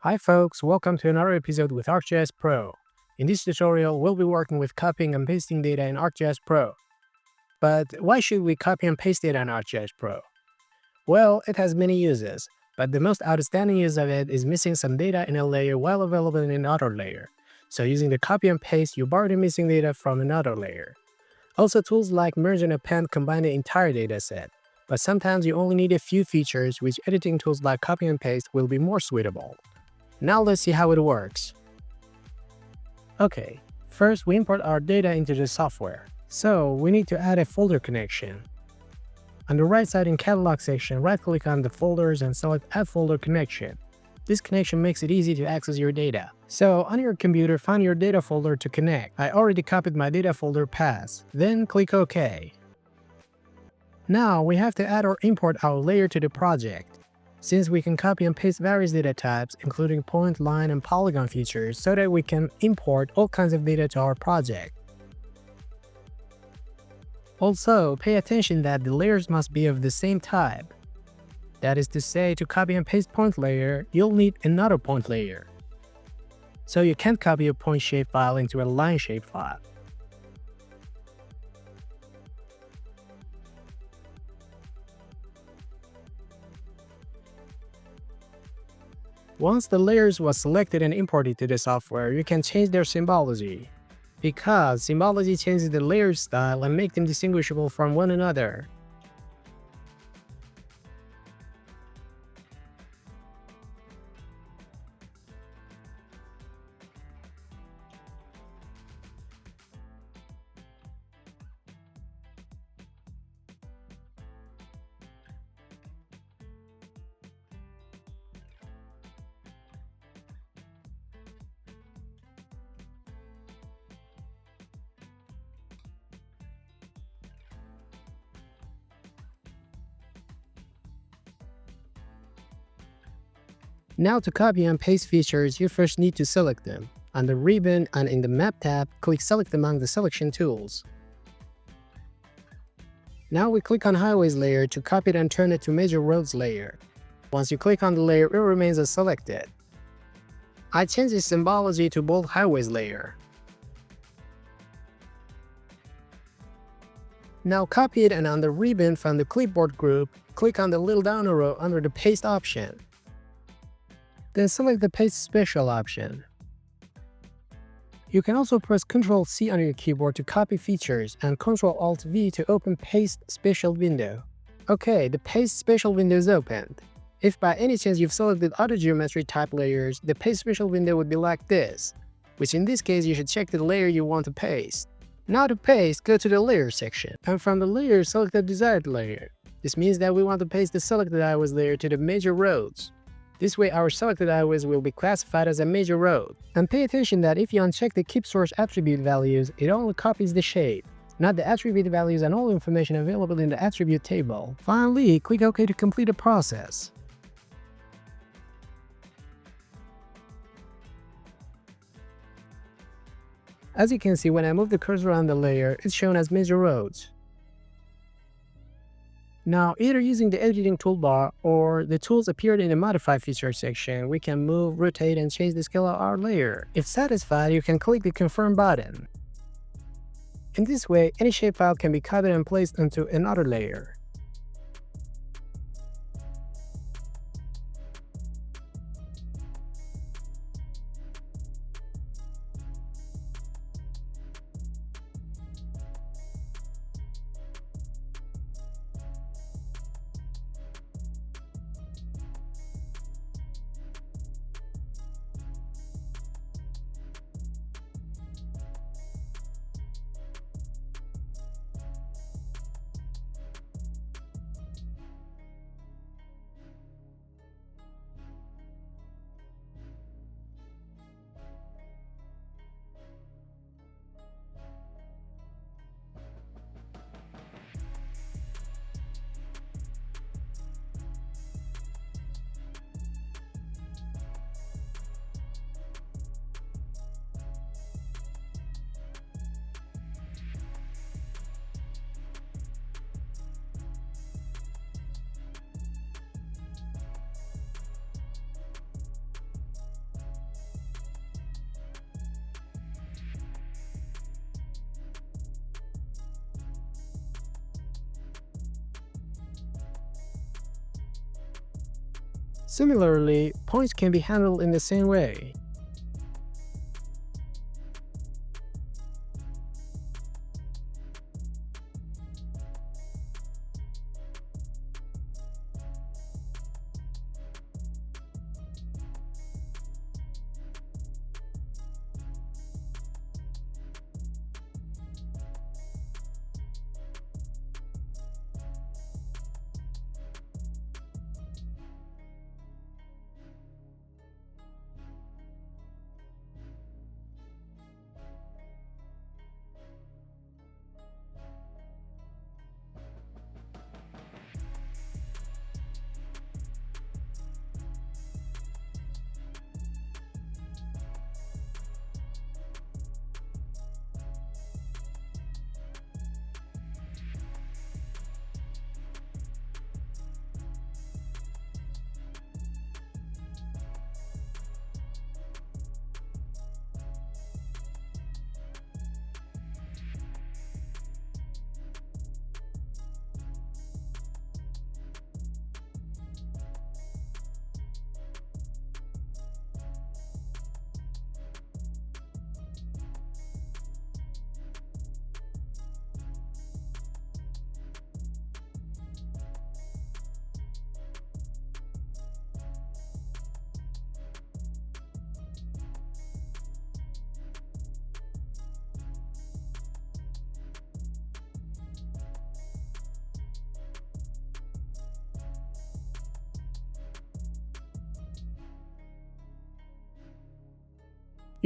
Hi folks, welcome to another episode with ArcGIS Pro. In this tutorial, we'll be working with copying and pasting data in ArcGIS Pro. But why should we copy and paste data in ArcGIS Pro? Well, it has many uses, but the most outstanding use of it is missing some data in a layer while available in another layer. So using the copy and paste, you borrow the missing data from another layer. Also, tools like merge and append combine the entire dataset, but sometimes you only need a few features which editing tools like copy and paste will be more suitable. Now let's see how it works. Okay, first we import our data into the software. So we need to add a folder connection. On the right side in Catalog section, right-click on the folders and select Add Folder Connection. This connection makes it easy to access your data. So on your computer, find your data folder to connect. I already copied my data folder path. Then click OK. Now we have to add or import our layer to the project. Since we can copy and paste various data types, including point, line, and polygon features, so that we can import all kinds of data to our project. Also, pay attention that the layers must be of the same type. That is to say, to copy and paste point layer, you'll need another point layer. So you can't copy a point shapefile into a line shapefile. Once the layers was selected and imported to the software, you can change their symbology. Because Symbology changes the layer style and makes them distinguishable from one another. Now to copy and paste features, you first need to select them. On the ribbon and in the Map tab, click Select among the selection tools. Now we click on Highways layer to copy it and turn it to Major Roads layer. Once you click on the layer, it remains as selected. I changed the symbology to Bold Highways layer. Now copy it and on the ribbon from the clipboard group, click on the little down arrow under the Paste option. Then select the Paste Special option. You can also press Ctrl+C on your keyboard to copy features and Ctrl+Alt+V to open Paste Special window. Okay, the Paste Special window is opened. If by any chance you've selected other geometry type layers, the Paste Special window would be like this, which in this case you should check the layer you want to paste. Now to paste, go to the Layer section, and from the layer select the desired layer. This means that we want to paste the selected highways layer to the major roads. This way our selected highways will be classified as a major road. And pay attention that if you uncheck the Keep Source Attribute Values, it only copies the shape, not the attribute values and all information available in the attribute table. Finally, click OK to complete the process. As you can see, when I move the cursor on the layer, it's shown as major roads. Now, either using the editing toolbar or the tools appeared in the Modify feature section, we can move, rotate, and change the scale of our layer. If satisfied, you can click the Confirm button. In this way, any shapefile can be copied and placed onto another layer. Similarly, points can be handled in the same way.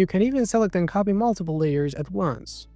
You can even select and copy multiple layers at once.